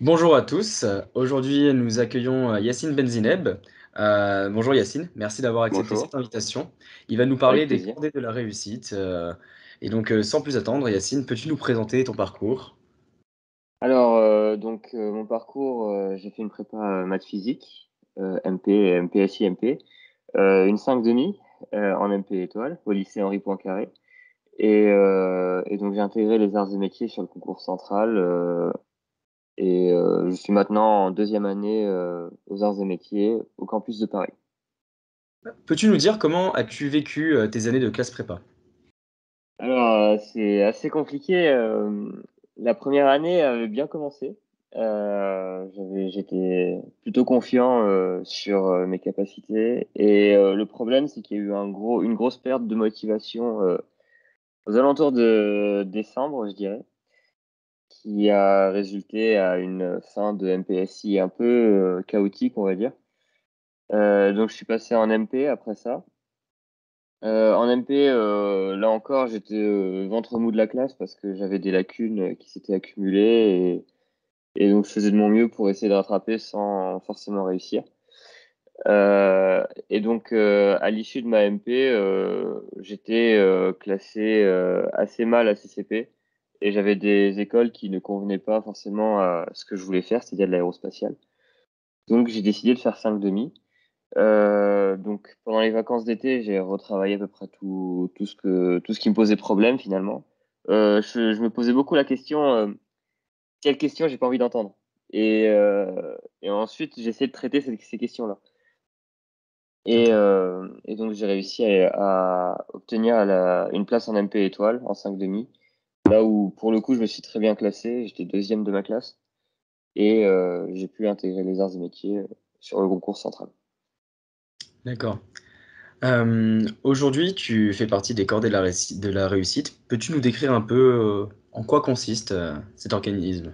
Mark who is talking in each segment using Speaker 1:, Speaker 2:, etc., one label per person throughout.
Speaker 1: Bonjour à tous. Aujourd'hui, nous accueillons Yacine Benzineb. Bonjour Yacine, merci d'avoir accepté
Speaker 2: Bonjour,
Speaker 1: cette invitation. Il va nous
Speaker 2: avec
Speaker 1: parler des
Speaker 2: plaisir.
Speaker 1: cordées de la réussite. Sans plus attendre, Yacine, peux-tu nous présenter ton parcours?
Speaker 2: Mon parcours, j'ai fait une prépa maths physique, MP, MPSI, MP, une 5,5 en MP étoile au lycée Henri Poincaré. Et donc j'ai intégré les arts et métiers sur le concours central je suis maintenant en deuxième année aux arts et métiers au campus de Paris.
Speaker 1: Peux-tu nous dire comment as-tu vécu tes années de classe prépa?
Speaker 2: C'est assez compliqué. La première année avait bien commencé. J'étais plutôt confiant sur mes capacités. Le problème, c'est qu'il y a eu une grosse perte de motivation aux alentours de décembre, je dirais, qui a résulté à une fin de MPSI un peu chaotique, on va dire. Donc, je suis passé en MP après ça. En MP, là encore, j'étais ventre mou de la classe parce que j'avais des lacunes qui s'étaient accumulées et donc je faisais de mon mieux pour essayer de rattraper sans forcément réussir. À l'issue de ma MP, j'étais classé assez mal à CCP et j'avais des écoles qui ne convenaient pas forcément à ce que je voulais faire, c'est-à-dire de l'aérospatiale. Donc j'ai décidé de faire 5,5. Donc pendant les vacances d'été, j'ai retravaillé à peu près tout ce qui me posait problème finalement. Je me posais beaucoup la question, quelle question j'ai pas envie d'entendre? Et ensuite, j'ai essayé de traiter ces questions-là.
Speaker 1: D'accord.
Speaker 2: Et donc j'ai réussi à obtenir une place en MP étoile en 5,5. Là où pour le coup, je me suis très bien classé, j'étais deuxième de ma classe j'ai pu intégrer les arts et métiers sur le concours central.
Speaker 1: D'accord. Aujourd'hui, tu fais partie des cordées de la réussite. Peux-tu nous décrire un peu en quoi consiste cet organisme?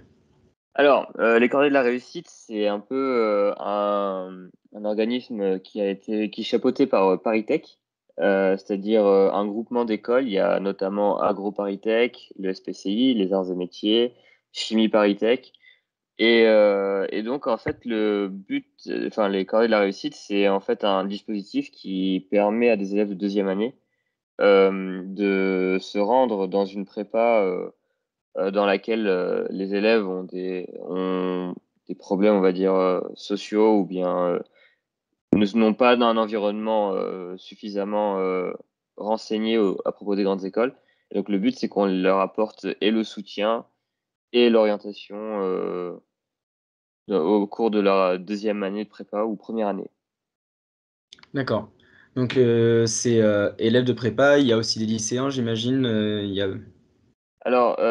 Speaker 2: Les Cordées de la Réussite, c'est un peu un organisme qui est chapeauté par ParisTech, c'est-à-dire un groupement d'écoles. Il y a notamment AgroParisTech, le SPCI, les Arts et Métiers, Chimie ParisTech. Et donc, en fait, les Cordées de la Réussite, c'est en fait un dispositif qui permet à des élèves de deuxième année de se rendre dans une prépa. Dans laquelle les élèves ont des problèmes, on va dire, sociaux ou bien n'ont pas un environnement suffisamment renseigné à propos des grandes écoles. Et donc le but, c'est qu'on leur apporte et le soutien et l'orientation au cours de leur deuxième année de prépa ou première année.
Speaker 1: D'accord. C'est élèves de prépa, il y a aussi des lycéens, j'imagine.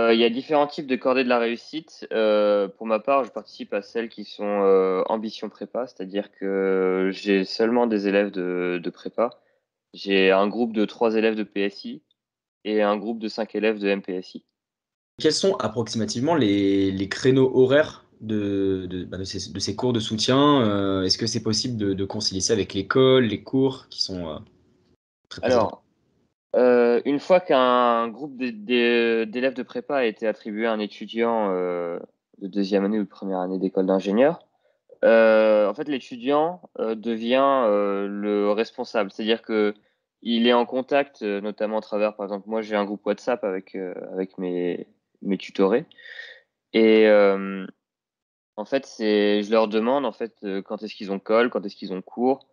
Speaker 2: Il y a différents types de cordées de la réussite. Pour ma part, je participe à celles qui sont ambition prépa, c'est-à-dire que j'ai seulement des élèves de prépa. J'ai un groupe de 3 élèves de PSI et un groupe de 5 élèves de MPSI.
Speaker 1: Quels sont approximativement les créneaux horaires de ces cours de soutien? Est-ce que c'est possible de concilier ça avec l'école, les cours qui sont très présents?
Speaker 2: Alors, une fois qu'un groupe d'élèves de prépa a été attribué à un étudiant de deuxième année ou de première année d'école d'ingénieur, en fait, l'étudiant devient le responsable. C'est-à-dire que il est en contact, notamment à travers, par exemple, moi j'ai un groupe WhatsApp avec mes tutorés. Et en fait, je leur demande en fait quand est-ce qu'ils ont colle, quand est-ce qu'ils ont cours,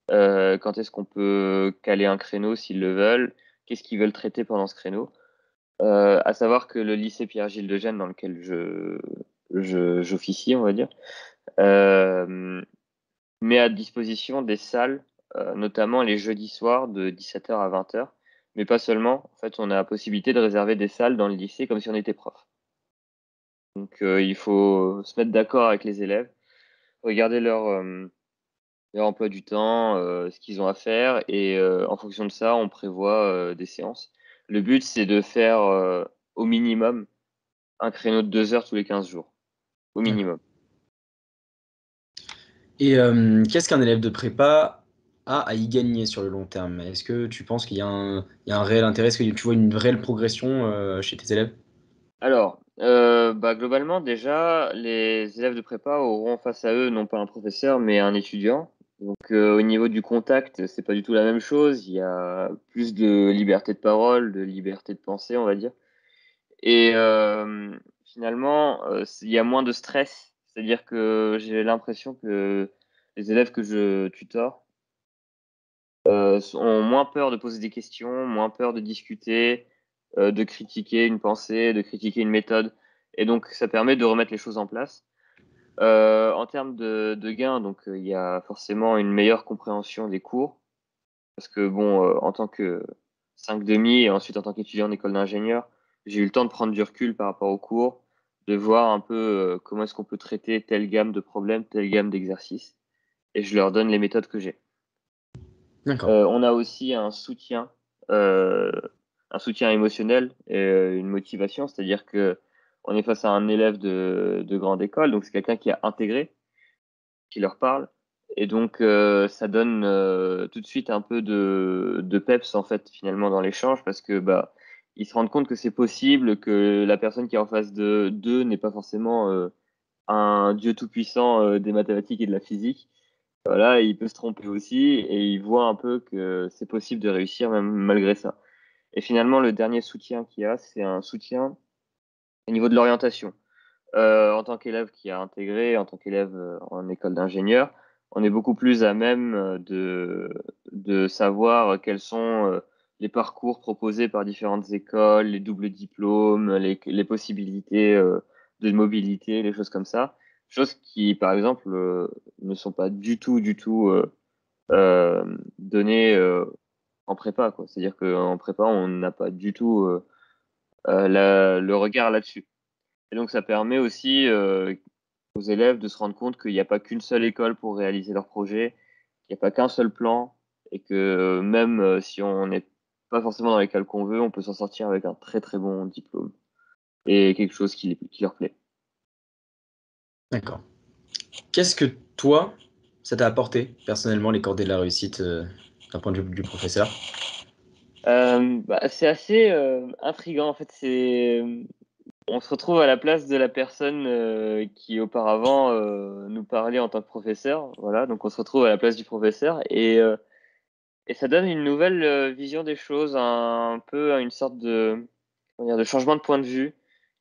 Speaker 2: quand est-ce qu'on peut caler un créneau s'ils le veulent, qu'est-ce qu'ils veulent traiter pendant ce créneau. À savoir que le lycée Pierre-Gilles de Gênes dans lequel j'officie, on va dire, euh, met à disposition des salles, notamment les jeudis soirs de 17h à 20h. Mais pas seulement. En fait, on a la possibilité de réserver des salles dans le lycée comme si on était prof. Donc, il faut se mettre d'accord avec les élèves, regarder leur emploi du temps, ce qu'ils ont à faire, et en fonction de ça, on prévoit des séances. Le but, c'est de faire au minimum un créneau de 2 heures tous les 15 jours. Au
Speaker 1: D'accord.
Speaker 2: minimum.
Speaker 1: Qu'est-ce qu'un élève de prépa a à y gagner sur le long terme? Est-ce que tu penses qu'il y a un réel intérêt? Est-ce que tu vois une réelle progression chez tes élèves?
Speaker 2: Globalement, déjà, les élèves de prépa auront face à eux non pas un professeur, mais un étudiant. Donc, au niveau du contact, c'est pas du tout la même chose. Il y a plus de liberté de parole, de liberté de pensée, on va dire. Et finalement, il y a moins de stress. C'est-à-dire que j'ai l'impression que les élèves que je tutore ont moins peur de poser des questions, moins peur de discuter, de critiquer une pensée, de critiquer une méthode. Et donc, ça permet de remettre les choses en place. En termes de gains, donc il y a forcément une meilleure compréhension des cours. Parce que bon, en tant que 5 demi et ensuite en tant qu'étudiant en école d'ingénieur, j'ai eu le temps de prendre du recul par rapport aux cours, de voir un peu comment est-ce qu'on peut traiter telle gamme de problèmes, telle gamme d'exercices. Et je leur donne les méthodes que j'ai.
Speaker 1: D'accord.
Speaker 2: On a aussi euh, un soutien émotionnel et une motivation, c'est-à-dire que on est face à un élève de grande école, donc c'est quelqu'un qui a intégré, qui leur parle, et donc ça donne tout de suite un peu de peps en fait finalement dans l'échange parce que bah ils se rendent compte que c'est possible, que la personne qui est en face de d'eux n'est pas forcément un dieu tout-puissant des mathématiques et de la physique. Voilà, il peut se tromper aussi et il voit un peu que c'est possible de réussir même malgré ça. Et finalement, le dernier soutien qu'il y a, c'est un soutien au niveau de l'orientation. En tant qu'élève qui a intégré, en tant qu'élève en école d'ingénieur, on est beaucoup plus à même de savoir quels sont les parcours proposés par différentes écoles, les doubles diplômes, les possibilités de mobilité, les choses comme ça. Choses qui, par exemple, ne sont pas du tout données en prépa, quoi. C'est-à-dire qu'en prépa, on n'a pas du tout le regard là-dessus. Et donc, ça permet aussi aux élèves de se rendre compte qu'il n'y a pas qu'une seule école pour réaliser leur projet, qu'il n'y a pas qu'un seul plan, et que même si on n'est pas forcément dans l'école qu'on veut, on peut s'en sortir avec un très très bon diplôme et quelque chose qui leur plaît.
Speaker 1: D'accord. Qu'est-ce que toi, ça t'a apporté personnellement les cordées de la réussite d'un point de vue du professeur?
Speaker 2: C'est assez intriguant en fait. On se retrouve à la place de la personne qui auparavant nous parlait en tant que professeur. Voilà, donc on se retrouve à la place du professeur et ça donne une nouvelle vision des choses, un peu une sorte de, comment dire, de changement de point de vue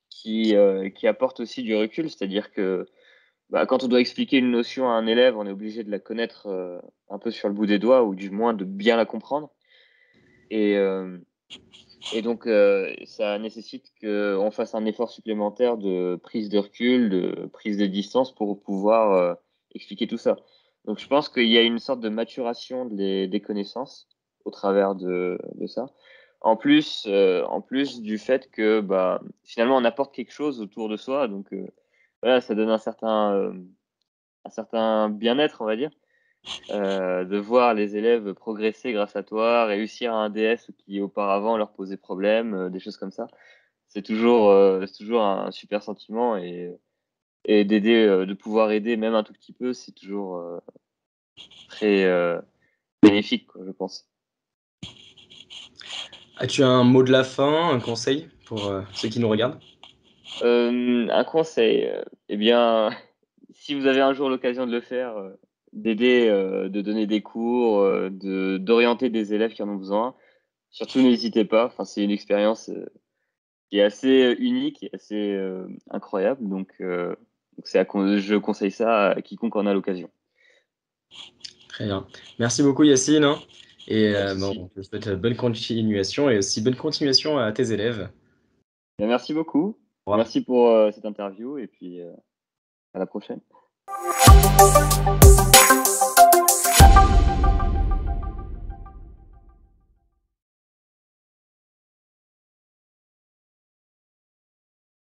Speaker 2: qui apporte aussi du recul. C'est-à-dire que bah, quand on doit expliquer une notion à un élève, on est obligé de la connaître un peu sur le bout des doigts ou du moins de bien la comprendre. Et, euh, et donc, ça nécessite qu'on fasse un effort supplémentaire de prise de recul, de prise de distance pour pouvoir expliquer tout ça. Donc, je pense qu'il y a une sorte de maturation des connaissances au travers de ça. En plus du fait que bah, finalement, on apporte quelque chose autour de soi. Donc, voilà, ça donne un certain bien-être, on va dire de voir les élèves progresser grâce à toi, réussir à un DS qui auparavant leur posait problème, des choses comme ça. C'est toujours un super sentiment et d'aider, de pouvoir aider même un tout petit peu, c'est toujours très bénéfique, quoi, je pense.
Speaker 1: As-tu un mot de la fin, un conseil pour ceux qui nous regardent?
Speaker 2: Un conseil, eh bien, si vous avez un jour l'occasion de le faire, d'aider, de donner des cours, d'orienter des élèves qui en ont besoin, surtout n'hésitez pas. Enfin, c'est une expérience qui est assez unique et assez incroyable. Donc je conseille ça à quiconque en a l'occasion.
Speaker 1: Très bien. Merci beaucoup Yacine, hein. Et
Speaker 2: Pas de
Speaker 1: bon,
Speaker 2: souci.
Speaker 1: je te souhaite bonne continuation et aussi bonne continuation à tes élèves.
Speaker 2: Bien, merci beaucoup.
Speaker 1: Au revoir.
Speaker 2: Merci pour cette interview et puis à la prochaine.